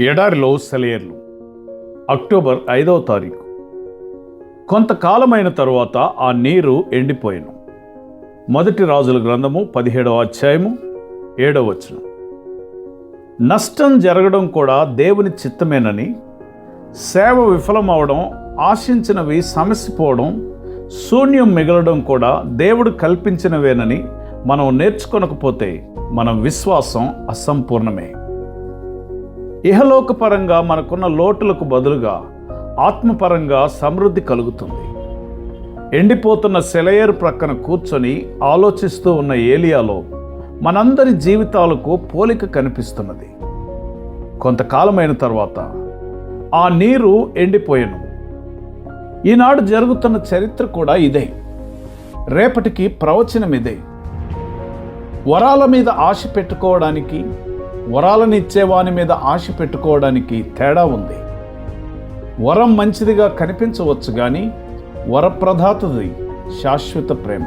ఎడారిలో సెలయేర్లు. అక్టోబర్ 5వ తారీఖు. కొంతకాలమైన తరువాత ఆ నీరు ఎండిపోయెను. మొదటి రాజుల గ్రంథము 17వ అధ్యాయము 7వ వచనం. నష్టం జరగడం కూడా దేవుని చిత్తమేనని, సేవ విఫలమవడం, ఆశించినవి సమసిపోవడం, శూన్యం మిగలడం కూడా దేవుడు కల్పించినవేనని మనం నేర్చుకొనకపోతే మన విశ్వాసం అసంపూర్ణమే. ఇహలోకపరంగా మనకున్న లోటులకు బదులుగా ఆత్మపరంగా సమృద్ధి కలుగుతుంది. ఎండిపోతున్న సెలయేరు ప్రక్కన కూర్చొని ఆలోచిస్తూ ఉన్న ఏలియాలో మనందరి జీవితాలకు పోలిక కనిపిస్తున్నది. కొంతకాలమైన తర్వాత ఆ నీరు ఎండిపోయెను. ఈనాడు జరుగుతున్న చరిత్ర కూడా ఇదే. రేపటికి ప్రవచనం ఇదే. వరాల మీద ఆశ పెట్టుకోవడానికి, వరాలనిచ్చేవాని మీద ఆశ పెట్టుకోవడానికి తేడా ఉంది. వరం మంచిదిగా కనిపించవచ్చు కానీ వరప్రదాతది శాశ్వత ప్రేమ.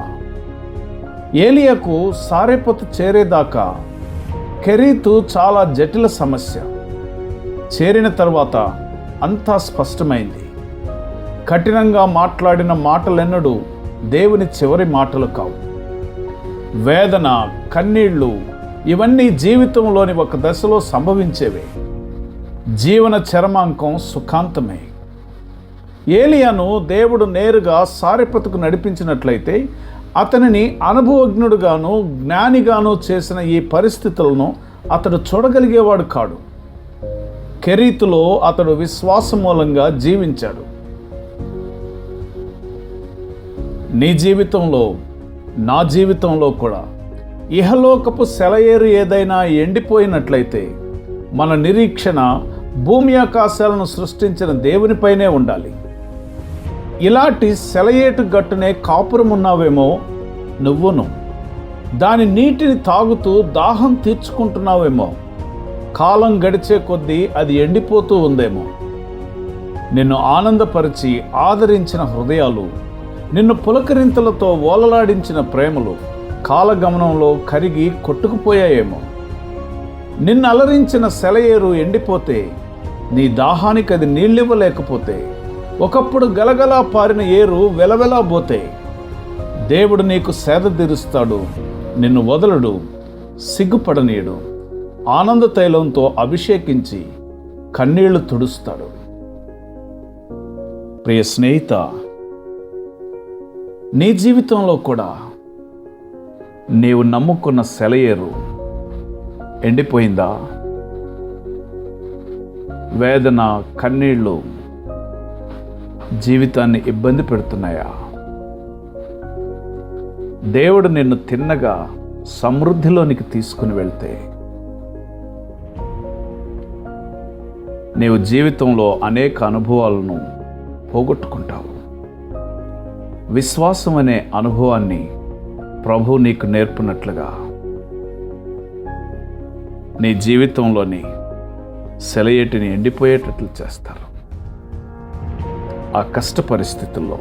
ఏలియాకు సారెపతు చేరేదాకా కెరీతు చాలా జటిల సమస్య. చేరిన తర్వాత అంతా స్పష్టమైంది. కఠినంగా మాట్లాడిన మాటలెన్నడూ దేవుని చివరి మాటలు కావు. వేదన, కన్నీళ్లు ఇవన్నీ జీవితంలోని ఒక దశలో సంభవించేవే. జీవన చరమాంకం సుఖాంతమే. ఏలియాను దేవుడు నేరుగా సారెపతుకు నడిపించినట్లయితే అతనిని అనుభవజ్ఞుడుగాను జ్ఞానిగాను చేసిన ఈ పరిస్థితులను అతడు చూడగలిగేవాడు కాడు. కెరీతులో అతడు విశ్వాసం మూలంగా జీవించాడు. నీ జీవితంలో, నా జీవితంలో కూడా ఇహలోకపు సెలయేరు ఏదైనా ఎండిపోయినట్లయితే మన నిరీక్షణ భూమి ఆకాశాలను సృష్టించిన దేవునిపైనే ఉండాలి. ఇలాంటి సెలయేటు గట్టునే కాపురం ఉన్నావేమో నువ్వును. దాని నీటిని తాగుతూ దాహం తీర్చుకుంటున్నావేమో. కాలం గడిచే కొద్దీ అది ఎండిపోతూ ఉందేమో. నిన్ను ఆనందపరిచి ఆదరించిన హృదయాలు, నిన్ను పులకరింతలతో ఓలలాడించిన ప్రేమలు కాలగమనంలో కరిగి కొట్టుకుపోయాయేమో. నిన్ను అలరించిన సెలయేరు ఎండిపోతే, నీ దాహానికి అది నీళ్ళివ్వలేకపోతే, ఒకప్పుడు గలగలా పారిన ఏరు వెలవెలా పోతే, దేవుడు నీకు సేద తీరుస్తాడు, నిన్ను వదలడు, సిగ్గుపడనీయడు, ఆనంద తైలంతో అభిషేకించి కన్నీళ్లు తుడుస్తాడు. ప్రియ స్నేహిత, నీ జీవితంలో కూడా నీవు నమ్ముకున్న సెలయేరు ఎండిపోయిందా? వేదన, కన్నీళ్ళు జీవితాన్ని ఇబ్బంది పెడుతున్నాయా? దేవుడు నిన్ను తిన్నగా సమృద్ధిలోనికి తీసుకుని వెళ్తే నీవు జీవితంలో అనేక అనుభవాలను పోగొట్టుకుంటావు. విశ్వాసం అనే అనుభవాన్ని ప్రభు నీకు నేర్పినట్లుగా నీ జీవితంలోని సెలయేటిని ఎండిపోయేటట్లు చేస్తారు. ఆ కష్ట పరిస్థితుల్లో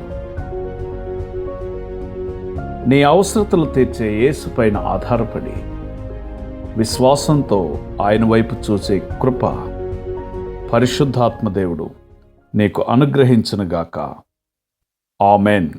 నీ అవసరతలు తీర్చే యేసు పైన ఆధారపడి విశ్వాసంతో ఆయన వైపు చూసే కృప పరిశుద్ధాత్మ దేవుడు నీకు అనుగ్రహించునుగాక. ఆమెన్.